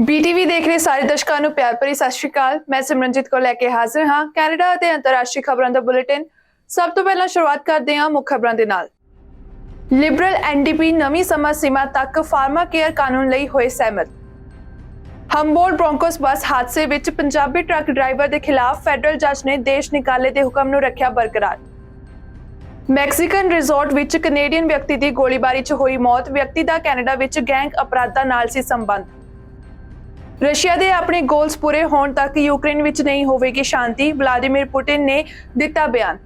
BTV देख रहे ਸਾਰੇ ਦਰਸ਼ਕਾਂ ਨੂੰ ਪਿਆਰ ਭਰੀ ਸਤਿ ਸ਼੍ਰੀ ਅਕਾਲ। ਮੈਂ ਸਿਮਰਨਜੀਤ ਕੌਰ ਲੈ ਕੇ ਹਾਜ਼ਰ ਹਾਂ ਕੈਨੇਡਾ ਅਤੇ ਅੰਤਰਰਾਸ਼ਟਰੀ ਖਬਰਾਂ ਦਾ ਬੁਲੇਟਿਨ। ਸਭ ਤੋਂ ਪਹਿਲਾਂ ਸ਼ੁਰੂਆਤ ਕਰਦੇ ਹਾਂ ਮੁੱਖ ਖਬਰਾਂ ਦੇ ਨਾਲ। ਲਿਬਰਲ NDP ਨਵੀਂ ਸਮਾਂ ਸੀਮਾ ਤੱਕ ਫਾਰਮਾ ਕੇਅਰ ਕਾਨੂੰਨ ਲਈ ਹੋਏ ਸਹਿਮਤ। ਹੰਬੋਲਟ ਬ੍ਰੋਂਕੋਸ ਬੱਸ ਹਾਦਸੇ ਵਿੱਚ ਪੰਜਾਬੀ ਟਰੱਕ ਡਰਾਈਵਰ ਦੇ ਖਿਲਾਫ ਫੈਡਰਲ ਜੱਜ ਨੇ ਦੇਸ਼ ਨਿਕਾਲੇ ਦੇ ਹੁਕਮ ਨੂੰ ਰੱਖਿਆ ਬਰਕਰਾਰ। ਮੈਕਸੀਕਨ ਰਿਜ਼ੋਰਟ ਵਿੱਚ ਕੈਨੇਡੀਅਨ ਵਿਅਕਤੀ ਦੀ ਗੋਲੀਬਾਰੀ 'ਚ ਹੋਈ ਮੌਤ। ਵਿਅਕਤੀ ਦਾ ਕੈਨੇਡਾ ਵਿੱਚ ਗੈਂਗ ਅਪਰਾਧਾਂ ਨਾਲ ਸੀ ਸੰਬੰਧ। रशिया ਦੇ ਆਪਣੇ ਗੋਲਸ ਪੂਰੇ ਹੋਣ ਤੱਕ ਯੂਕਰੇਨ ਵਿੱਚ ਨਹੀਂ ਹੋਵੇਗੀ ਸ਼ਾਂਤੀ। ਵਲਾਦੀਮੀਰ ਪੁਟਿਨ ਨੇ ਦਿੱਤਾ ਬਿਆਨ।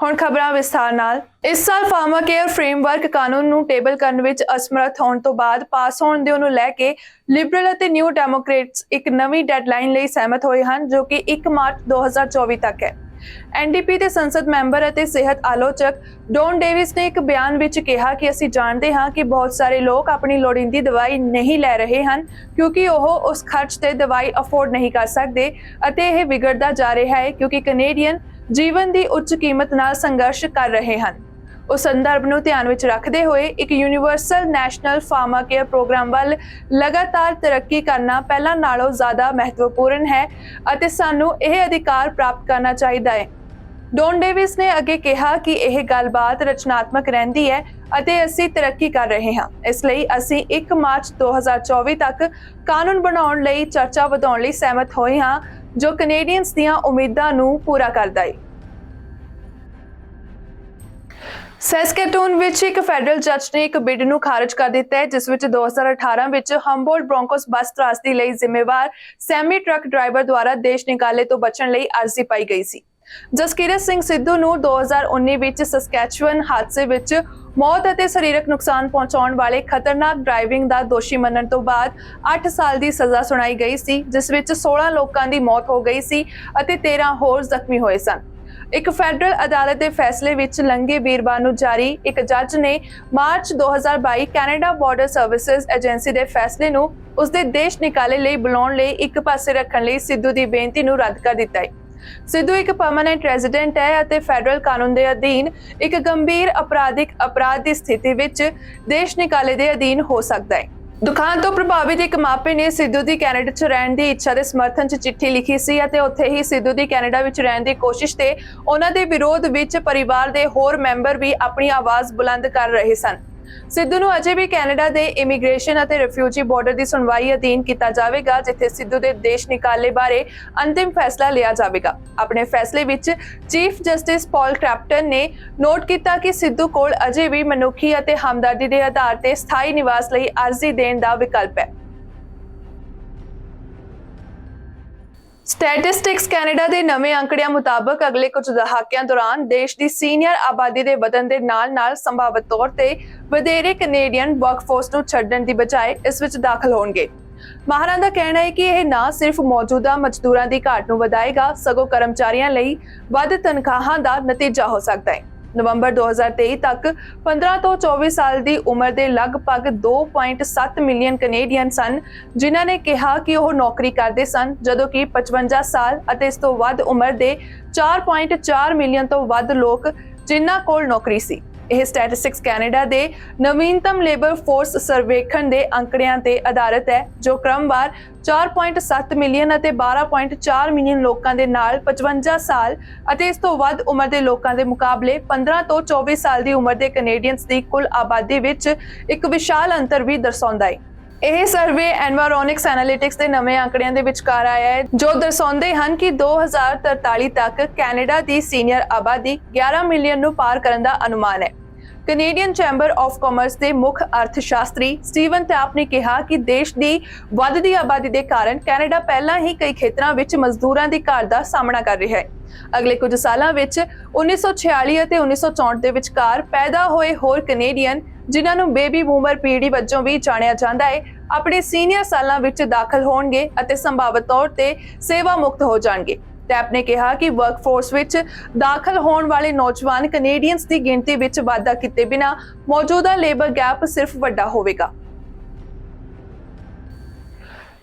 ਹੁਣ ਖਬਰਾਂ ਵਿਸਥਾਰ ਨਾਲ। ਇਸ ਸਾਲ ਫਾਰਮਾ ਕੇਅਰ ਫਰੇਮਵਰਕ ਕਾਨੂੰਨ ਨੂੰ ਟੇਬਲ ਕਰਨ ਵਿੱਚ ਅਸਮਰੱਥ ਹੋਣ ਤੋਂ ਬਾਅਦ ਪਾਸ ਹੋਣ ਦੇ ਨੂੰ ਲੈ ਕੇ ਲਿਬਰਲ ਅਤੇ ਨਿਊ ਡੈਮੋਕ੍ਰੇਟਸ ਇੱਕ ਨਵੀਂ ਡੈਡਲਾਈਨ ਲਈ ਸਹਿਮਤ ਹੋਏ ਹਨ ਜੋ ਕਿ 1 ਮਾਰਚ 2024 ਤੱਕ ਹੈ। NDP ਦੇ ਸੰਸਦ ਮੈਂਬਰ ਅਤੇ ਸਿਹਤ ਆਲੋਚਕ ਡੌਨ ਡੇਵਿਸ ਨੇ ਇੱਕ ਬਿਆਨ ਵਿੱਚ ਕਿਹਾ ਕਿ ਅਸੀਂ ਜਾਣਦੇ ਹਾਂ ਕਿ ਬਹੁਤ ਸਾਰੇ ਲੋਕ ਆਪਣੀ ਲੋੜੀਂਦੀ ਦਵਾਈ ਨਹੀਂ ਲੈ ਰਹੇ ਹਨ ਕਿਉਂਕਿ ਉਹ ਉਸ ਖਰਚ ਤੇ ਦਵਾਈ ਅਫੋਰਡ ਨਹੀਂ ਕਰ ਸਕਦੇ ਅਤੇ ਇਹ ਵਿਗੜਦਾ ਜਾ ਰਿਹਾ ਹੈ ਕਿਉਂਕਿ ਕੈਨੇਡੀਅਨ ਜੀਵਨ ਦੀ ਉੱਚ ਕੀਮਤ ਨਾਲ ਸੰਘਰਸ਼ ਕਰ ਰਹੇ ਹਨ। ਉਸ ਸੰਦਰਭ ਨੂੰ ਧਿਆਨ ਵਿੱਚ ਰੱਖਦੇ ਹੋਏ ਇੱਕ universal national pharma care program ਵੱਲ ਲਗਾਤਾਰ ਤਰੱਕੀ ਕਰਨਾ ਪਹਿਲਾਂ ਨਾਲੋਂ ਜ਼ਿਆਦਾ ਮਹੱਤਵਪੂਰਨ ਹੈ ਅਤੇ ਸਾਨੂੰ ਇਹ ਅਧਿਕਾਰ ਪ੍ਰਾਪਤ ਕਰਨਾ ਚਾਹੀਦਾ ਹੈ। ਡੌਨ ਡੇਵਿਸ ਨੇ ਅੱਗੇ ਕਿਹਾ ਕਿ ਇਹ ਗੱਲਬਾਤ ਰਚਨਾਤਮਕ ਰਹਿੰਦੀ ਹੈ ਅਤੇ ਅਸੀਂ ਤਰੱਕੀ ਕਰ ਰਹੇ ਹਾਂ। ਇਸ ਲਈ ਅਸੀਂ 1 ਮਾਰਚ 2024 ਤੱਕ ਕਾਨੂੰਨ ਬਣਾਉਣ ਲਈ ਚਰਚਾ ਵਧਾਉਣ ਲਈ ਸਹਿਮਤ ਹੋਏ ਹਾਂ ਜੋ ਕੈਨੇਡੀਅਨਸ ਦੀਆਂ ਉਮੀਦਾਂ ਨੂੰ ਪੂਰਾ ਕਰਦਾ ਹੈ। ਸੈਸਕੈਟੂਨ ਵਿੱਚ ਇੱਕ ਫੈਡਰਲ ਜੱਜ ਨੇ ਇੱਕ ਬਿਡ ਨੂੰ ਖਾਰਜ ਕਰ ਦਿੱਤਾ ਹੈ ਜਿਸ ਵਿੱਚ 2018 ਵਿੱਚ ਹੰਬੋਲਟ ਬ੍ਰੋਂਕੋਸ ਬੱਸ ਤਰਾਸਦੀ ਲਈ ਜ਼ਿੰਮੇਵਾਰ ਸੈਮੀ ਟਰੱਕ ਡਰਾਈਵਰ ਦੁਆਰਾ ਦੇਸ਼ ਨਿਕਾਲੇ ਤੋਂ ਬਚਣ ਲਈ ਅਰਜ਼ੀ ਪਾਈ ਗਈ ਸੀ। ਜਸਕੀਰਤ ਸਿੰਘ ਸਿੱਧੂ ਨੂੰ 2019 ਵਿੱਚ ਸਸਕੈਚੁਅਨ ਹਾਦਸੇ ਵਿੱਚ ਮੌਤ ਅਤੇ ਸਰੀਰਕ ਨੁਕਸਾਨ ਪਹੁੰਚਾਉਣ ਵਾਲੇ ਖਤਰਨਾਕ ਡਰਾਈਵਿੰਗ ਦਾ ਦੋਸ਼ੀ ਮੰਨਣ ਤੋਂ ਬਾਅਦ 8 ਸਾਲ ਦੀ ਸਜ਼ਾ ਸੁਣਾਈ ਗਈ ਸੀ ਜਿਸ ਵਿੱਚ 16 ਲੋਕਾਂ ਦੀ ਮੌਤ ਹੋ ਗਈ ਸੀ ਅਤੇ 13 ਹੋਰ ਜ਼ਖਮੀ ਹੋਏ ਸਨ। ਇੱਕ ਫੈਡਰਲ ਅਦਾਲਤ ਦੇ ਫੈਸਲੇ ਵਿੱਚ ਲੰਘੇ ਵੀਰਵਾਰ ਨੂੰ ਜਾਰੀ ਇੱਕ ਜੱਜ ਨੇ March 2022 Canada border services agency ਦੇ ਫੈਸਲੇ ਨੂੰ ਉਸਦੇ ਦੇਸ਼ ਨਿਕਾਲੇ ਲਈ ਬੁਲਾਉਣ ਲਈ ਇੱਕ ਪਾਸੇ ਰੱਖਣ ਲਈ ਸਿੱਧੂ ਦੀ ਬੇਨਤੀ ਨੂੰ ਰੱਦ ਕਰ ਦਿੱਤਾ ਹੈ। ਸਿੱਧੂ ਇੱਕ ਪਰਮਾਨੈਂਟ ਰੈਜ਼ੀਡੈਂਟ ਹੈ ਅਤੇ ਫੈਡਰਲ ਕਾਨੂੰਨ ਦੇ ਅਧੀਨ ਇੱਕ ਗੰਭੀਰ ਅਪਰਾਧਿਕ ਅਪਰਾਧ ਦੀ ਸਥਿਤੀ ਵਿੱਚ ਦੇਸ਼ ਨਿਕਾਲੇ ਦੇ ਅਧੀਨ ਹੋ ਸਕਦਾ ਹੈ। ਦੁਖਾਂਤ ਤੋਂ ਪ੍ਰਭਾਵਿਤ ਇੱਕ ਮਾਪੇ ਨੇ ਸਿੱਧੂ ਦੀ ਕੈਨੇਡਾ 'ਚ ਰਹਿਣ ਦੀ ਇੱਛਾ ਦੇ ਸਮਰਥਨ 'ਚ ਚਿੱਠੀ ਲਿਖੀ ਸੀ ਅਤੇ ਉੱਥੇ ਹੀ ਸਿੱਧੂ ਦੀ ਕੈਨੇਡਾ ਵਿੱਚ ਰਹਿਣ ਦੀ ਕੋਸ਼ਿਸ਼ ਤੇ ਉਹਨਾਂ ਦੇ ਵਿਰੋਧ ਵਿੱਚ ਪਰਿਵਾਰ ਦੇ ਹੋਰ ਮੈਂਬਰ ਵੀ ਆਪਣੀ ਆਵਾਜ਼ ਬੁਲੰਦ ਕਰ ਰਹੇ ਸਨ। ਸਿੱਧੂ ਨੂੰ ਅਜੇ ਵੀ ਕੈਨੇਡਾ ਦੇ ਇਮੀਗ੍ਰੇਸ਼ਨ ਅਤੇ ਰਿਫਿਊਜੀ ਬਾਰਡਰ ਦੀ ਸੁਣਵਾਈ ਅਧੀਨ ਕੀਤਾ ਜਾਵੇਗਾ ਜਿੱਥੇ ਸਿੱਧੂ ਦੇ ਦੇਸ਼ ਨਿਕਾਲੇ ਬਾਰੇ ਅੰਤਿਮ ਫੈਸਲਾ ਲਿਆ ਜਾਵੇਗਾ। ਆਪਣੇ ਫੈਸਲੇ ਵਿੱਚ ਚੀਫ ਜਸਟਿਸ ਪੌਲ ਕ੍ਰੈਪਟਨ ਨੇ ਨੋਟ ਕੀਤਾ ਕਿ ਸਿੱਧੂ ਕੋਲ ਅਜੇ ਵੀ ਮਨੁੱਖੀ ਅਤੇ ਹਮਦਰਦੀ ਦੇ ਆਧਾਰ ਤੇ ਸਥਾਈ ਨਿਵਾਸ ਲਈ ਅਰਜ਼ੀ ਦੇਣ ਦਾ ਵਿਕਲਪ ਹੈ। ਸਟੈਟਿਸਟਿਕਸ ਕੈਨੇਡਾ ਦੇ ਨਵੇਂ ਅੰਕੜਿਆਂ ਮੁਤਾਬਕ ਅਗਲੇ ਕੁਝ ਦਹਾਕਿਆਂ ਦੌਰਾਨ ਦੇਸ਼ ਦੀ ਸੀਨੀਅਰ ਆਬਾਦੀ ਦੇ ਵਧਣ ਦੇ ਨਾਲ-ਨਾਲ ਸੰਭਾਵਤ ਤੌਰ ਤੇ ਵਧੇਰੇ ਕੈਨੇਡੀਅਨ ਵਰਕਫੋਰਸ ਨੂੰ ਛੱਡਣ ਦੀ ਬਜਾਏ ਇਸ ਵਿੱਚ ਦਾਖਲ ਹੋਣਗੇ। ਮਾਹਰਾਂ ਦਾ ਕਹਿਣਾ ਹੈ ਕਿ ਇਹ ਨਾ ਸਿਰਫ ਮੌਜੂਦਾ ਮਜ਼ਦੂਰਾਂ ਦੀ ਘਾਟ ਨੂੰ ਵਧਾਏਗਾ ਸਗੋਂ ਕਰਮਚਾਰੀਆਂ ਲਈ ਵੱਧ ਤਨਖਾਹਾਂ ਦਾ ਨਤੀਜਾ ਹੋ ਸਕਦਾ ਹੈ। ਨਵੰਬਰ 2023 ਤੱਕ 15 ਤੋਂ 24 ਸਾਲ ਦੀ ਉਮਰ ਦੇ ਲਗਭਗ 2.7 ਮਿਲੀਅਨ ਕੈਨੇਡੀਅਨ ਸਨ ਜਿਨ੍ਹਾਂ ਨੇ ਕਿਹਾ ਕਿ ਉਹ ਨੌਕਰੀ ਕਰਦੇ ਸਨ ਜਦੋਂ ਕਿ 55 ਸਾਲ ਅਤੇ ਇਸ ਤੋਂ ਵੱਧ ਉਮਰ ਦੇ 4.4 ਮਿਲੀਅਨ ਤੋਂ ਵੱਧ ਲੋਕ ਜਿਨ੍ਹਾਂ ਕੋਲ ਨੌਕਰੀ ਸੀ। ਇਹ ਸਟੈਟਿਸਟਿਕਸ ਕੈਨੇਡਾ ਦੇ ਨਵੀਨਤਮ ਲੇਬਰ ਫੋਰਸ ਸਰਵੇਖਣ ਦੇ ਅੰਕੜਿਆਂ ਤੇ ਆਧਾਰਿਤ ਹੈ ਜੋ ਕ੍ਰਮਵਾਰ 4.7 ਮਿਲੀਅਨ ਅਤੇ 12.4 ਮਿਲੀਅਨ ਲੋਕਾਂ ਦੇ ਨਾਲ 55 ਸਾਲ ਅਤੇ ਇਸ ਤੋਂ ਵੱਧ ਉਮਰ ਦੇ ਲੋਕਾਂ ਦੇ ਮੁਕਾਬਲੇ 15 ਤੋਂ 24 ਸਾਲ ਦੀ ਉਮਰ ਦੇ ਕੈਨੇਡੀਅਨਸ ਦੀ ਕੁੱਲ ਆਬਾਦੀ ਵਿੱਚ ਇੱਕ ਵਿਸ਼ਾਲ ਅੰਤਰ ਵੀ ਦਰਸਾਉਂਦਾ ਹੈ। ਇਹ ਸਰਵੇ ਐਨਵਾਇਰੋਨਿਕਸ ਐਨਾਲਿਟਿਕਸ ਦੇ ਨਵੇਂ ਅੰਕੜਿਆਂ ਦੇ ਵਿਚਕਾਰ ਆਇਆ ਹੈ ਜੋ ਦਰਸਾਉਂਦੇ ਹਨ ਕਿ 2043 ਤੱਕ ਕੈਨੇਡਾ ਦੀ ਸੀਨੀਅਰ ਆਬਾਦੀ 11 ਮਿਲੀਅਨ ਨੂੰ ਪਾਰ ਕਰਨ ਦਾ ਅਨੁਮਾਨ ਹੈ। ਕੈਨੇਡੀਅਨ ਚੈਂਬਰ ਆਫ ਕਾਮਰਸ ਦੇ ਮੁੱਖ ਅਰਥਸ਼ਾਸਤਰੀ ਸਟੀਵਨ ਟੈਪ ਨੇ ਕਿਹਾ ਕਿ ਦੇਸ਼ ਦੀ ਵੱਧਦੀ ਆਬਾਦੀ ਦੇ ਕਾਰਨ ਕੈਨੇਡਾ ਪਹਿਲਾਂ ਹੀ ਕਈ ਖੇਤਰਾਂ ਵਿੱਚ ਮਜ਼ਦੂਰਾਂ ਦੀ ਘਾਟ ਦਾ ਸਾਹਮਣਾ ਕਰ ਰਿਹਾ ਹੈ। ਅਗਲੇ ਕੁਝ ਸਾਲਾਂ ਵਿੱਚ 1946 ਅਤੇ 1964 ਦੇ ਵਿਚਕਾਰ ਪੈਦਾ ਹੋਏ ਹੋਰ ਕੈਨੇਡੀਅਨ ਜਿਨ੍ਹਾਂ ਨੂੰ ਬੇਬੀ ਬੂਮਰ ਪੀੜ੍ਹੀ ਵਜੋਂ ਵੀ ਜਾਣਿਆ ਜਾਂਦਾ ਹੈ ਆਪਣੇ ਸੀਨੀਅਰ ਸਾਲਾਂ ਵਿੱਚ ਦਾਖਲ ਹੋਣਗੇ ਅਤੇ ਸੰਭਾਵਤ ਤੌਰ ਤੇ ਸੇਵਾ ਮੁਕਤ ਹੋ ਜਾਣਗੇ। ਟੈਪ ਨੇ ਕਿਹਾ ਕਿ ਵਰਕਫੋਰਸ ਵਿੱਚ ਦਾਖਲ ਹੋਣ ਵਾਲੇ ਨੌਜਵਾਨ ਕੈਨੇਡੀਅਨਸ ਦੀ ਗਿਣਤੀ ਵਿੱਚ ਵਾਧਾ ਕੀਤੇ ਬਿਨਾਂ ਮੌਜੂਦਾ ਲੇਬਰ ਗੈਪ ਸਿਰਫ ਵੱਡਾ ਹੋਵੇਗਾ।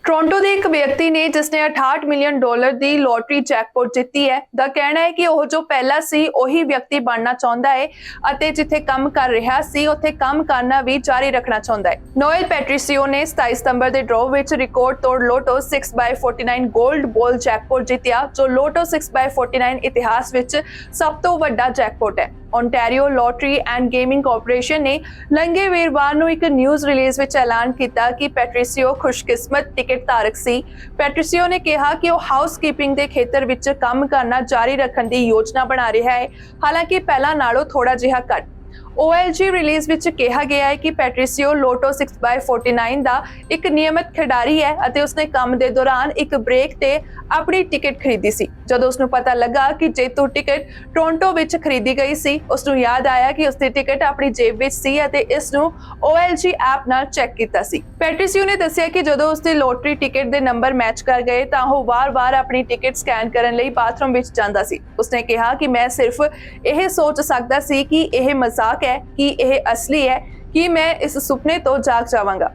ਟੋਰਾਂਟੋ ਦੇ ਇੱਕ ਵਿਅਕਤੀ ਨੇ ਜਿਸਨੇ 68 ਮਿਲੀਅਨ ਡਾਲਰ ਦੀ ਲੋਟਰੀ ਜੈਕਪਾਟ ਜਿੱਤੀ ਹੈ ਦਾ ਕਹਿਣਾ ਹੈ ਕਿ ਉਹ ਜੋ ਪਹਿਲਾਂ ਸੀ ਉਹੀ ਵਿਅਕਤੀ ਬਣਨਾ ਚਾਹੁੰਦਾ ਹੈ ਅਤੇ ਜਿੱਥੇ ਕੰਮ ਕਰ ਰਿਹਾ ਸੀ ਉੱਥੇ ਕੰਮ ਕਰਨਾ ਵੀ ਜਾਰੀ ਰੱਖਣਾ ਚਾਹੁੰਦਾ ਹੈ। ਨੋਇਲ ਪੈਟਰੀਸੀਓ ਨੇ 27 ਸਤੰਬਰ ਦੇ ਡਰਾਅ ਵਿੱਚ ਰਿਕਾਰਡ ਤੋੜ ਲੋਟੋ 6/49 골ਡ ਬਾਲ ਜੈਕਪਾਟ ਜਿੱਤਿਆ ਜੋ ਲੋਟੋ 6/49 ਇਤਿਹਾਸ ਵਿੱਚ ਸਭ ਤੋਂ ਵੱਡਾ ਜੈਕਪਾਟ ਹੈ। Ontario lottery and gaming corporation ਨੇ ਲੰਘੇ ਵੀਰਵਾਰ ਨੂੰ ਇੱਕ ਨਿਊਜ਼ ਰਿਲੀਜ਼ ਵਿੱਚ ਐਲਾਨ ਕੀਤਾ ਕਿ ਪੈਟਰੀਸੀਓ ਖੁਸ਼ਕਿਸਮਤ ਟਿਕਟ ਧਾਰਕ ਸੀ। ਪੈਟਰੀਸੀਓ ਨੇ ਕਿਹਾ ਕਿ ਉਹ ਹਾਊਸਕੀਪਿੰਗ ਦੇ ਖੇਤਰ ਵਿੱਚ ਕੰਮ ਕਰਨਾ ਜਾਰੀ ਰੱਖਣ ਦੀ ਯੋਜਨਾ ਬਣਾ ਰਿਹਾ ਹੈ, ਹਾਲਾਂਕਿ ਪਹਿਲਾਂ ਨਾਲੋਂ ਥੋੜਾ ਜਿਹਾ ਘੱਟ। OLG ਰਿਲੀਜ਼ ਵਿੱਚ ਕਿਹਾ ਗਿਆ ਹੈ ਕਿ ਪੈਟਰੀਸੀਓ ਲੋਟੋ 6/49 ਦਾ ਇੱਕ ਨਿਯਮਿਤ ਖਿਡਾਰੀ ਹੈ ਅਤੇ ਉਸਨੇ ਕੰਮ ਦੇ ਦੌਰਾਨ ਇੱਕ ਬ੍ਰੇਕ ਤੇ ਆਪਣੀ ਟਿਕਟ ਖਰੀਦੀ ਸੀ। ਜਦੋਂ ਉਸਨੂੰ ਪਤਾ ਲੱਗਾ ਕਿ ਜੇਤੂ ਟਿਕਟ ਟੋਰਾਂਟੋ ਵਿੱਚ ਖਰੀਦੀ ਗਈ ਸੀ, ਉਸਨੂੰ ਯਾਦ ਆਇਆ ਕਿ ਉਸਦੀ ਟਿਕਟ ਆਪਣੀ ਜੇਬ ਵਿੱਚ ਸੀ ਅਤੇ ਇਸ ਨੂੰ OLG ਐਪ ਨਾਲ ਚੈੱਕ ਕੀਤਾ ਸੀ। ਪੈਟਰੀਸੀਓ ਨੇ ਦੱਸਿਆ ਕਿ ਜਦੋਂ ਉਸਦੀ ਲੋਟਰੀ ਟਿਕਟ ਦੇ ਨੰਬਰ ਮੈਚ ਕਰ ਗਏ ਤਾਂ ਉਹ ਵਾਰ-ਵਾਰ ਆਪਣੀ ਟਿਕਟ ਸਕੈਨ ਕਰਨ ਲਈ ਬਾਥਰੂਮ ਵਿੱਚ ਜਾਂਦਾ ਸੀ। ਉਸਨੇ ਕਿਹਾ ਕਿ ਮੈਂ ਸਿਰਫ ਇਹ ਸੋਚ ਸਕਦਾ ਸੀ ਕਿ ਇਹ ਮਜ਼ਾਕ ਹੈ ਕਿ ਇਹ ਅਸਲੀ ਹੈ ਕਿ ਮੈਂ ਇਸ ਸੁਪਨੇ ਤੋਂ ਜਾਗ ਜਾਵਾਂਗਾ।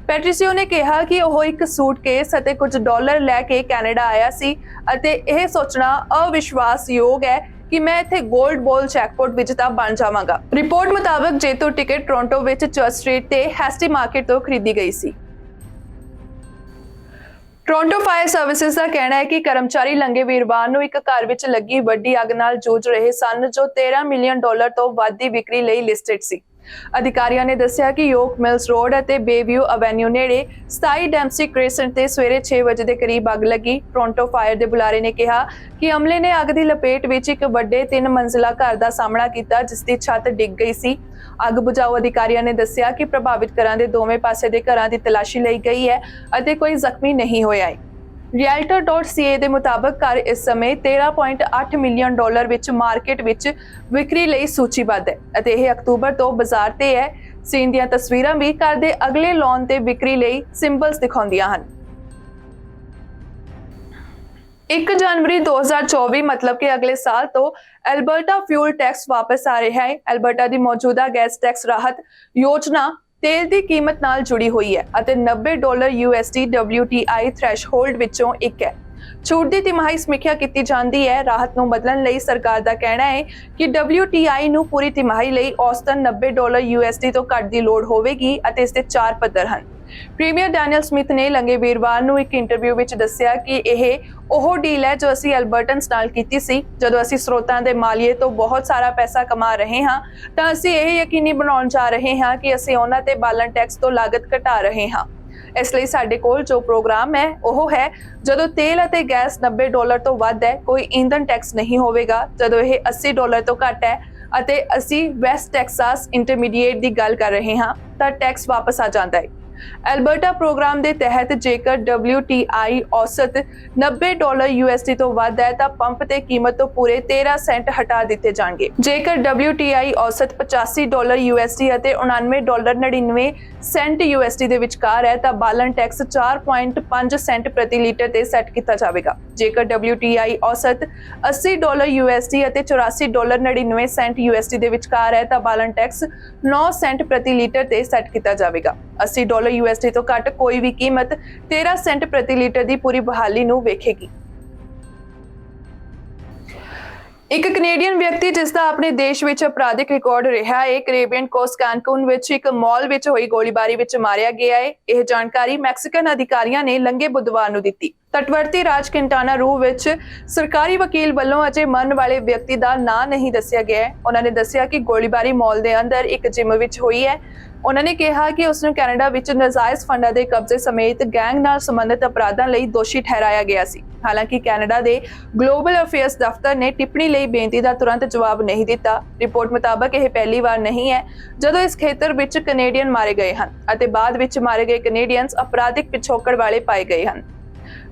ਪੈਟਰੀਸੀਓ ਨੇ ਕਿਹਾ ਕਿ ਉਹ ਇੱਕ ਸੂਟਕੇਸ ਅਤੇ ਕੁਝ ਡਾਲਰ ਲੈ ਕੇ ਕੈਨੇਡਾ ਆਇਆ ਸੀ ਅਤੇ ਇਹ ਸੋਚਣਾ ਅਵਿਸ਼ਵਾਸਯੋਗ ਹੈ ਕਿ ਮੈਂ ਇੱਥੇ 골ਡ ਬਾਲ ਜੈਕਪਾਟ ਵਿਜੇਤਾ ਬਣ ਜਾਵਾਂਗਾ। ਰਿਪੋਰਟ ਮੁਤਾਬਕ ਜੇਤੂ ਟਿਕਟ ਟੋਰਾਂਟੋ ਵਿੱਚ ਚਰਚ ਸਟਰੀਟ ਤੇ ਹੈਸਟੀ ਮਾਰਕੀਟ ਤੋਂ ਖਰੀਦੀ ਗਈ ਸੀ। ਟੋਰਾਂਟੋ ਫਾਇਰ ਸਰਵਿਸਿਜ਼ ਦਾ ਕਹਿਣਾ ਹੈ ਕਿ ਕਰਮਚਾਰੀ ਲੰਘੇ ਵੀਰਵਾਰ ਨੂੰ ਇੱਕ ਘਰ ਵਿੱਚ ਲੱਗੀ ਵੱਡੀ ਅੱਗ ਨਾਲ ਜੂਝ ਰਹੇ ਸਨ ਜੋ 13 ਮਿਲੀਅਨ ਡਾਲਰ ਤੋਂ ਵੱਧ ਦੀ ਵਿਕਰੀ ਲਈ ਲਿਸਟਡ ਸੀ। ਅਧਿਕਾਰੀਆਂ ਨੇ ਦੱਸਿਆ ਕਿ ਯੋਕ ਮਿਲਸ ਰੋਡ ਅਤੇ ਬੇਵਿਊ ਐਵੇਨਿਊ ਨੇੜੇ 27 ਡੈਮਸੀ ਕ੍ਰੈਸੈਂਟ ਤੇ ਸਵੇਰੇ 6 ਵਜੇ ਦੇ ਕਰੀਬ ਅੱਗ ਲੱਗੀ। ਟੋਰਾਂਟੋ ਫਾਇਰ ਦੇ ਬੁਲਾਰੇ ਨੇ ਕਿਹਾ ਕਿ ਅਮਲੇ ਨੇ ਅੱਗ ਦੀ ਲਪੇਟ ਵਿੱਚ ਇੱਕ ਵੱਡੇ 3 ਮੰਜ਼ਿਲਾ ਘਰ ਦਾ ਸਾਹਮਣਾ ਕੀਤਾ ਜਿਸ ਦੀ ਛੱਤ ਡਿੱਗ ਗਈ ਸੀ। ਅੱਗ ਬੁਝਾਊ ਅਧਿਕਾਰੀਆਂ ਨੇ ਦੱਸਿਆ ਕਿ ਪ੍ਰਭਾਵਿਤ ਘਰਾਂ ਦੇ ਦੋਵੇਂ ਪਾਸੇ ਦੇ ਘਰਾਂ ਦੀ ਤਲਾਸ਼ੀ ਲਈ ਗਈ ਹੈ ਅਤੇ ਕੋਈ ਜ਼ਖਮੀ ਨਹੀਂ ਹੋਇਆ ਹੈ। Realtor.ca ਦੇ ਮੁਤਾਬਕ ਘਰ ਇਸ ਸਮੇਂ 13.8 ਮਿਲੀਅਨ ਡਾਲਰ ਵਿੱਚ ਮਾਰਕੀਟ ਵਿੱਚ ਵਿਕਰੀ ਲਈ ਸੂਚੀਬੱਧ ਹੈ ਅਤੇ ਇਹ ਅਕਤੂਬਰ ਤੋਂ ਬਾਜ਼ਾਰ ਤੇ ਹੈ। ਸੀਨ ਦੀਆਂ ਤਸਵੀਰਾਂ ਵੀ ਘਰ ਦੇ ਅਗਲੇ ਲਾਨ ਤੇ ਵਿਕਰੀ ਲਈ ਸਿੰਬਲਸ ਦਿਖਾਉਂਦੀਆਂ ਹਨ। 1 ਜਨਵਰੀ 2024 ਮਤਲਬ ਕਿ ਅਗਲੇ ਸਾਲ ਤੋਂ ਐਲਬਰਟਾ ਫਿਊਲ ਟੈਕਸ ਵਾਪਸ ਆ ਰਿਹਾ ਹੈ। ਐਲਬਰਟਾ ਦੀ ਮੌਜੂਦਾ ਗੈਸ ਟੈਕਸ ਰਾਹਤ ਯੋਜਨਾ ਤੇਲ ਦੀ ਕੀਮਤ ਨਾਲ ਜੁੜੀ ਹੋਈ ਹੈ ਅਤੇ $90 USD WTI ਥ੍ਰੈਸ਼ਹੋਲਡ ਵਿੱਚੋਂ ਇੱਕ ਹੈ। ਛੂਟ ਦੀ ਤਿਮਾਹੀ ਸਮੀਖਿਆ ਕੀਤੀ ਜਾਂਦੀ ਹੈ। ਰਾਹਤ ਨੂੰ ਬਦਲਣ ਲਈ ਸਰਕਾਰ ਦਾ ਕਹਿਣਾ ਹੈ ਕਿ WTI ਨੂੰ ਪੂਰੀ ਤਿਮਾਹੀ ਲਈ ਔਸਤਨ $90 USD ਤੋਂ ਘੱਟ ਦੀ ਲੋੜ ਹੋਵੇਗੀ ਅਤੇ ਇਸ ਦੇ 4 ਪੱਧਰ ਹਨ। ਪ੍ਰੀਮੀਅਰ ਡੈਨੀਅਲ ਸਮਿਥ ਨੇ ਲੰਘੇ ਵੀਰਵਾਰ ਨੂੰ ਇੱਕ ਇੰਟਰਵਿਊ ਵਿੱਚ ਦੱਸਿਆ ਕਿ ਇਹ ਉਹ ਡੀਲ ਹੈ ਜੋ ਅਸੀਂ ਐਲਬਰਟਨਸ ਨਾਲ ਕੀਤੀ ਸੀ। ਜਦੋਂ ਅਸੀਂ ਸਰੋਤਾਂ ਦੇ ਮਾਲੀਏ ਤੋਂ ਬਹੁਤ ਸਾਰਾ ਪੈਸਾ ਕਮਾ ਰਹੇ ਹਾਂ ਤਾਂ ਅਸੀਂ ਇਹ ਯਕੀਨੀ ਬਣਾਉਣ ਜਾ ਰਹੇ ਹਾਂ ਕਿ ਅਸੀਂ ਉਹਨਾਂ ਤੇ ਬਾਲਣ ਟੈਕਸ ਤੋਂ ਲਾਗਤ ਘਟਾ ਰਹੇ ਹਾਂ। ਇਸ ਲਈ ਸਾਡੇ ਕੋਲ ਜੋ ਪ੍ਰੋਗਰਾਮ ਹੈ ਉਹ ਹੈ ਜਦੋਂ ਤੇਲ ਅਤੇ ਗੈਸ $90 ਤੋਂ ਵੱਧ ਹੈ ਕੋਈ ਈਂਧਨ ਟੈਕਸ ਨਹੀਂ ਹੋਵੇਗਾ। ਜਦੋਂ ਇਹ $80 ਤੋਂ ਘੱਟ ਹੈ ਅਤੇ ਅਸੀਂ ਵੈਸਟ ਟੈਕਸਾਸ ਇੰਟਰਮੀਡੀਏਟ ਦੀ ਗੱਲ ਕਰ ਰਹੇ ਹਾਂ ਤਾਂ ਟੈਕਸ ਵਾਪਸ ਆ ਜਾਂਦਾ ਹੈ। ਐਲਬਰਟਾ ਪ੍ਰੋਗਰਾਮ ਦੇ ਤਹਿਤ ਜੇਕਰ WTI ਔਸਤ $90 USD ਤੋਂ ਵੱਧ ਹੈ ਤਾਂ ਪੰਪ ਤੇ ਕੀਮਤ ਤੋਂ ਪੂਰੇ 13 ਸੈਂਟ ਹਟਾ ਦਿੱਤੇ ਜਾਣਗੇ। ਜੇਕਰ WTI ਔਸਤ $85 USD ਅਤੇ $99.99 ਸੈਂਟ USD ਦੇ ਵਿਚਕਾਰ ਹੈ ਤਾਂ ਬਾਲਣ ਟੈਕਸ 4.5 ਸੈਂਟ ਪ੍ਰਤੀ ਲੀਟਰ ਤੇ ਸੈੱਟ ਕੀਤਾ ਜਾਵੇਗਾ। ਜੇਕਰ WTI ਔਸਤ $80 USD ਅਤੇ $84.99 ਸੈਂਟ USD ਦੇ ਵਿਚਕਾਰ ਹੈ ਤਾਂ ਬਾਲਣ ਟੈਕਸ 9 ਸੈਂਟ ਪ੍ਰਤੀ ਲੀਟਰ ਤੇ ਸੈੱਟ ਕੀਤਾ ਜਾਵੇਗਾ। $80 USD ਤੋਂ ਘੱਟ ਕੋਈ ਵੀ ਕੀਮਤ 13 ਸੈਂਟ ਪ੍ਰਤੀ ਲੀਟਰ ਦੀ ਪੂਰੀ ਬਹਾਲੀ ਨੂੰ ਵੇਖੇਗੀ। ਇੱਕ ਕੈਨੇਡੀਅਨ ਵਿਅਕਤੀ ਜਿਸ ਦਾ ਆਪਣੇ ਦੇਸ਼ ਵਿੱਚ ਅਪਰਾਧਿਕ ਰਿਕਾਰਡ ਰਿਹਾ ਹੈ ਕੈਰੇਬੀਅਨ ਕੋਸਟ ਕਾਨਕੂਨ ਵਿੱਚ ਇੱਕ ਮਾਲ ਵਿੱਚ ਹੋਈ ਗੋਲੀਬਾਰੀ ਵਿੱਚ ਮਾਰਿਆ ਗਿਆ ਹੈ। ਇਹ ਜਾਣਕਾਰੀ ਮੈਕਸੀਕਨ ਅਧਿਕਾਰੀਆਂ ਨੇ ਲੰਘੇ ਬੁੱਧਵਾਰ ਨੂੰ ਦਿੱਤੀ। ਤਟਵਰਤੀ ਰਾਜ ਕਿੰਟਾਨਾ ਰੂ ਵਿੱਚ ਸਰਕਾਰੀ ਵਕੀਲ ਵੱਲੋਂ ਅਜੇ ਮਰਨ ਵਾਲੇ ਵਿਅਕਤੀ ਦਾ ਨਾਂ ਨਹੀਂ ਦੱਸਿਆ ਗਿਆ ਹੈ। ਉਹਨਾਂ ਨੇ ਦੱਸਿਆ ਕਿ ਗੋਲੀਬਾਰੀ ਮਾਲ ਦੇ ਅੰਦਰ ਇੱਕ ਜਿਮ ਵਿੱਚ ਹੋਈ ਹੈ। ਉਹਨਾਂ ਨੇ ਕਿਹਾ ਕਿ ਉਸ ਨੂੰ ਕੈਨੇਡਾ ਵਿੱਚ ਨਾਜਾਇਜ਼ ਫੰਡਾਂ ਦੇ ਕਬਜ਼ੇ ਸਮੇਤ ਗੈਂਗ ਨਾਲ ਸੰਬੰਧਿਤ ਅਪਰਾਧਾਂ ਲਈ ਦੋਸ਼ੀ ਠਹਿਰਾਇਆ ਗਿਆ ਸੀ। ਹਾਲਾਂਕਿ ਕੈਨੇਡਾ ਦੇ ਗਲੋਬਲ ਅਫੇਅਰਸ ਦਫ਼ਤਰ ਨੇ ਟਿੱਪਣੀ ਲਈ ਬੇਨਤੀ ਦਾ ਤੁਰੰਤ ਜਵਾਬ ਨਹੀਂ ਦਿੱਤਾ। ਰਿਪੋਰਟ ਮੁਤਾਬਕ ਇਹ ਪਹਿਲੀ ਵਾਰ ਨਹੀਂ ਹੈ ਜਦੋਂ ਇਸ ਖੇਤਰ ਵਿੱਚ ਕੈਨੇਡੀਅਨ ਮਾਰੇ ਗਏ ਹਨ ਅਤੇ ਬਾਅਦ ਵਿੱਚ ਮਾਰੇ ਗਏ ਕੈਨੇਡੀਅਨਸ ਅਪਰਾਧਿਕ ਪਿਛੋਕੜ ਵਾਲੇ ਪਾਏ ਗਏ ਹਨ।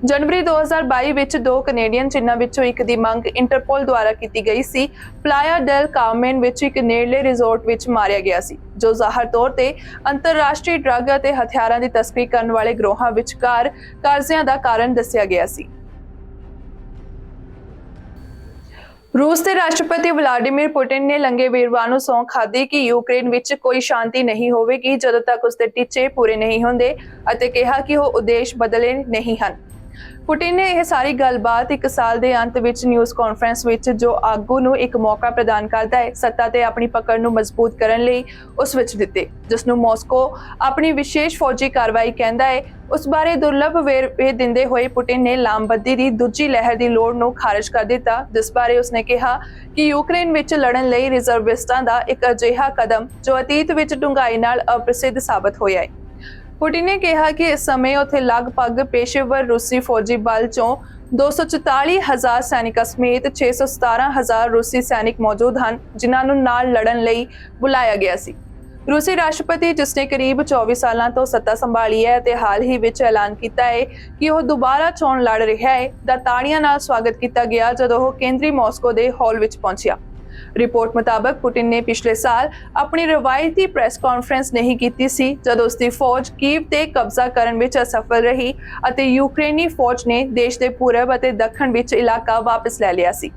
ਜਨਵਰੀ 2022 ਵਿੱਚ 2 ਕੈਨੇਡੀਅਨ ਜਿਨ੍ਹਾਂ ਵਿੱਚੋਂ ਇੱਕ ਦੀ ਮੰਗ ਇੰਟਰਪੋਲ ਦੁਆਰਾ ਕੀਤੀ ਗਈ ਸੀ ਪਲਾਇਆ ਡੈਲ ਕਾਰਮੇਨ ਵਿੱਚ ਇੱਕ ਨੇੜਲੇ ਰਿਜ਼ੋਰਟ ਵਿੱਚ ਮਾਰਿਆ ਗਿਆ ਸੀ ਜੋ ਜ਼ਾਹਰ ਤੌਰ ਤੇ ਅੰਤਰਰਾਸ਼ਟਰੀ ਡਰੱਗ ਅਤੇ ਹਥਿਆਰਾਂ ਦੀ ਤਸਕਰੀ ਕਰਨ ਵਾਲੇ ਗਰੋਹਾਂ ਵਿਚਕਾਰ ਕਰਜ਼ਿਆਂ ਦਾ ਕਾਰਨ ਦੱਸਿਆ ਗਿਆ ਸੀ। रूस के राष्ट्रपति व्लादिमीर पुटिन ने लंघे वीरवार ਨੂੰ ਸਹੁੰ ਖਾਧੀ ਕਿ ਯੂਕਰੇਨ ਵਿੱਚ ਕੋਈ ਸ਼ਾਂਤੀ ਨਹੀਂ ਹੋਵੇਗੀ ਜਦੋਂ ਤੱਕ ਉਸਦੇ ਟੀਚੇ ਪੂਰੇ ਨਹੀਂ ਹੁੰਦੇ ਅਤੇ ਕਿਹਾ ਕਿ ਉਹ ਉਦੇਸ਼ ਬਦਲੇ ਨਹੀਂ ਹਨ। ਪੁਟਿਨ ਨੇ ਇਹ ਸਾਰੀ ਗੱਲਬਾਤ ਇੱਕ ਸਾਲ ਦੇ ਅੰਤ ਵਿੱਚ ਨਿਊਜ਼ ਕਾਨਫਰੰਸ ਵਿੱਚ ਜੋ ਆਗੂ ਨੂੰ ਇੱਕ ਮੌਕਾ ਪ੍ਰਦਾਨ ਕਰਦਾ ਹੈ ਸੱਤਾ ਤੇ ਆਪਣੀ ਪਕੜ ਨੂੰ ਮਜ਼ਬੂਤ ਕਰਨ ਲਈ ਉਸ ਵਿੱਚ ਦਿੱਤੇ, ਜਿਸ ਨੂੰ ਮਾਸਕੋ ਆਪਣੀ ਵਿਸ਼ੇਸ਼ ਫੌਜੀ ਕਾਰਵਾਈ ਕਹਿੰਦਾ ਹੈ। ਉਸ ਬਾਰੇ ਦੁਰਲੱਭ ਵੇਰਵੇ ਦਿੰਦੇ ਹੋਏ ਪੁਟਿਨ ਨੇ ਲਾਮਬੰਦੀ ਦੀ ਦੂਜੀ ਲਹਿਰ ਦੀ ਲੋੜ ਨੂੰ ਖਾਰਜ ਕਰ ਦਿੱਤਾ, ਜਿਸ ਬਾਰੇ ਉਸਨੇ ਕਿਹਾ ਕਿ ਯੂਕਰੇਨ ਵਿੱਚ ਲੜਨ ਲਈ ਰਿਜ਼ਰਵਿਸਟਾਂ ਦਾ ਇੱਕ ਅਜਿਹਾ ਕਦਮ ਜੋ ਅਤੀਤ ਵਿੱਚ ਡੂੰਘਾਈ ਨਾਲ ਅਪ੍ਰਸਿੱਧ ਸਾਬਤ ਹੋਇਆ ਹੈ। ਪੁਟਿਨ ਨੇ ਕਿਹਾ ਕਿ ਇਸ ਸਮੇਂ ਉੱਥੇ ਲਗਭਗ ਪੇਸ਼ੇਵਰ ਰੂਸੀ ਫੌਜੀ ਬਲ ਚੋਂ 244,000 ਸੈਨਿਕਾਂ ਸਮੇਤ 617,000 ਰੂਸੀ ਸੈਨਿਕ ਮੌਜੂਦ ਹਨ, ਜਿਨ੍ਹਾਂ ਨੂੰ ਨਾਲ ਲੜਨ ਲਈ ਬੁਲਾਇਆ ਗਿਆ ਸੀ। ਰੂਸੀ ਰਾਸ਼ਟਰਪਤੀ ਜਿਸਨੇ ਕਰੀਬ 24 ਸਾਲਾਂ ਤੋਂ ਸੱਤਾ ਸੰਭਾਲੀ ਹੈ ਅਤੇ ਹਾਲ ਹੀ ਵਿੱਚ ਐਲਾਨ ਕੀਤਾ ਹੈ ਕਿ ਉਹ ਦੁਬਾਰਾ ਚੋਣ ਲੜ ਰਿਹਾ ਹੈ, ਦਾ ਤਾੜੀਆਂ ਨਾਲ ਸਵਾਗਤ ਕੀਤਾ ਗਿਆ ਜਦੋਂ ਉਹ ਕੇਂਦਰੀ ਮਾਸਕੋ ਦੇ ਹਾਲ ਵਿੱਚ ਪਹੁੰਚਿਆ। ਰਿਪੋਰਟ ਮੁਤਾਬਕ ਪੁਟਿਨ ਨੇ ਪਿਛਲੇ ਸਾਲ ਆਪਣੀ ਰਵਾਇਤੀ ਪ੍ਰੈਸ ਕਾਨਫਰੰਸ ਨਹੀਂ ਕੀਤੀ ਸੀ ਜਦੋਂ ਉਸਦੀ ਫੌਜ ਕੀਵ ਤੇ ਕਬਜ਼ਾ ਕਰਨ ਵਿੱਚ ਅਸਫਲ ਰਹੀ ਅਤੇ ਯੂਕਰੇਨੀ ਫੌਜ ਨੇ ਦੇਸ਼ ਦੇ ਪੂਰਬ ਅਤੇ ਦੱਖਣ ਵਿੱਚ ਇਲਾਕਾ ਵਾਪਸ ਲੈ ਲਿਆ ਸੀ।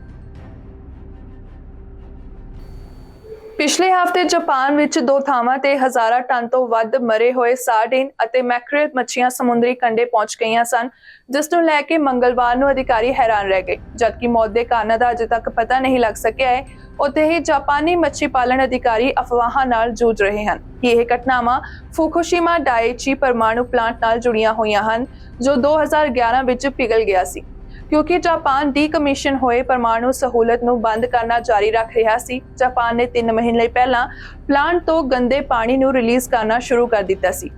ਪਿਛਲੇ ਹਫ਼ਤੇ ਜਾਪਾਨ ਵਿੱਚ 2 ਥਾਵਾਂ ਤੇ ਹਜ਼ਾਰਾਂ ਟਨ ਤੋਂ ਵੱਧ ਮਰੇ ਹੋਏ ਸਾਰਡੀਨ ਅਤੇ ਮੈਕਰੇਲ ਮੱਛੀਆਂ ਸਮੁੰਦਰੀ ਕੰਢੇ ਪਹੁੰਚ ਗਈਆਂ ਸਨ, ਜਿਸ ਨੂੰ ਲੈ ਕੇ ਮੰਗਲਵਾਰ ਨੂੰ ਅਧਿਕਾਰੀ ਹੈਰਾਨ ਰਹਿ ਗਏ। ਜਦਕਿ ਮੌਤ ਦੇ ਕਾਰਨਾਂ ਦਾ ਅਜੇ ਤੱਕ ਪਤਾ ਨਹੀਂ ਲੱਗ ਸਕਿਆ ਹੈ, ਉੱਥੇ ਹੀ ਜਾਪਾਨੀ ਮੱਛੀ ਪਾਲਣ ਅਧਿਕਾਰੀ ਅਫਵਾਹਾਂ ਨਾਲ ਜੂਝ ਰਹੇ ਹਨ ਕਿ ਇਹ ਘਟਨਾਵਾਂ ਫੂਕੂਸ਼ੀਮਾ ਡਾਇਚੀ ਪਰਮਾਣੂ ਪਲਾਂਟ ਨਾਲ ਜੁੜੀਆਂ ਹੋਈਆਂ ਹਨ, ਜੋ 2011 ਵਿੱਚ ਪਿਘਲ ਗਿਆ ਸੀ। ਕਿਉਂਕਿ ਜਾਪਾਨ ਡੀਕਮਿਸ਼ਨ ਹੋਏ ਪਰਮਾਣੂ ਸਹੂਲਤ ਨੂੰ ਬੰਦ ਕਰਨਾ ਜਾਰੀ ਰੱਖ ਰਿਹਾ ਸੀ, ਜਾਪਾਨ ਨੇ 3 ਮਹੀਨੇ ਪਹਿਲਾਂ ਪਲਾਂਟ ਤੋਂ ਗੰਦੇ ਪਾਣੀ ਨੂੰ ਰਿਲੀਜ਼ ਕਰਨਾ ਸ਼ੁਰੂ ਕਰ ਦਿੱਤਾ ਸੀ।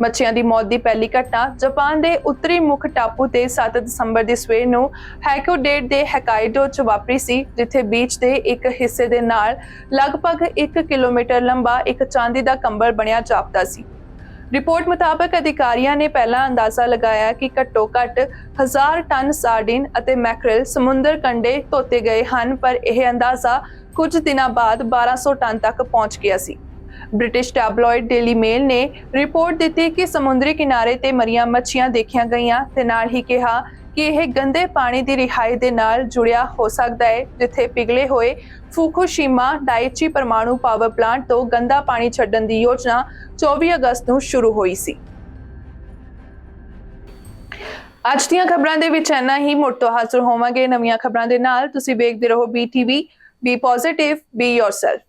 ਮੱਛੀਆਂ ਦੀ ਮੌਤ ਦੀ ਪਹਿਲੀ ਘਟਨਾ ਜਾਪਾਨ ਦੇ ਉੱਤਰੀ ਮੁੱਖ ਟਾਪੂ ਤੇ 7 ਦਸੰਬਰ ਦੀ ਸਵੇਰ ਨੂੰ ਹੈਕੋਡੇਟ ਦੇ ਹੈਕਾਈਡੋ 'ਚ ਵਾਪਰੀ ਸੀ, ਜਿੱਥੇ ਬੀਚ ਦੇ ਇੱਕ ਹਿੱਸੇ ਦੇ ਨਾਲ ਲਗਭਗ 1 ਕਿਲੋਮੀਟਰ ਲੰਬਾ ਇੱਕ ਚਾਂਦੀ ਦਾ ਕੰਬਲ ਬਣਿਆ ਜਾਪਦਾ ਸੀ। ਰਿਪੋਰਟ ਮੁਤਾਬਕ ਅਧਿਕਾਰੀਆਂ ਨੇ ਪਹਿਲਾਂ ਅੰਦਾਜ਼ਾ ਲਗਾਇਆ ਕਿ ਘੱਟੋ-ਘੱਟ 1000 ਟਨ ਸਾਰਡੀਨ ਅਤੇ ਮੈਕਰੇਲ ਸਮੁੰਦਰ ਕੰਢੇ ਧੋਤੇ ਗਏ ਹਨ, ਪਰ ਇਹ ਅੰਦਾਜ਼ਾ ਕੁਝ ਦਿਨਾਂ ਬਾਅਦ 1200 ਟਨ ਤੱਕ ਪਹੁੰਚ ਗਿਆ ਸੀ। ਬ੍ਰਿਟਿਸ਼ ਟੈਬਲੋਇਡ ਡੇਲੀ ਮੇਲ ਨੇ ਰਿਪੋਰਟ ਦਿੱਤੀ ਕਿ ਸਮੁੰਦਰੀ ਕਿਨਾਰੇ ਤੇ ਮਰੀਆਂ ਮੱਛੀਆਂ ਦੇਖੀਆਂ ਗਈਆਂ ਤੇ ਨਾਲ ਹੀ ਕਿਹਾ ਕਿ ਇਹ ਗੰਦੇ ਪਾਣੀ ਦੀ ਰਿਹਾਈ ਦੇ ਨਾਲ ਜੁੜਿਆ ਹੋ ਸਕਦਾ ਹੈ, ਜਿੱਥੇ ਪਿਘਲੇ ਹੋਏ ਫੂਕੂਸ਼ੀਮਾ ਡਾਇਚੀ ਪਰਮਾਣੂ ਪਾਵਰ ਪਲਾਂਟ ਤੋਂ ਗੰਦਾ ਪਾਣੀ ਛੱਡਣ ਦੀ ਯੋਜਨਾ 24 ਅਗਸਤ ਨੂੰ ਸ਼ੁਰੂ ਹੋਈ ਸੀ। ਅੱਜ ਦੀਆਂ ਖਬਰਾਂ ਦੇ ਵਿੱਚ ਇੰਨਾ ਹੀ। ਮੁੜ ਤੋਂ ਹਾਜ਼ਰ ਹੋਵਾਂਗੇ ਨਵੀਆਂ ਖਬਰਾਂ ਦੇ ਨਾਲ। ਤੁਸੀਂ ਵੇਖਦੇ ਰਹੋ BTV। B positive, B yourself.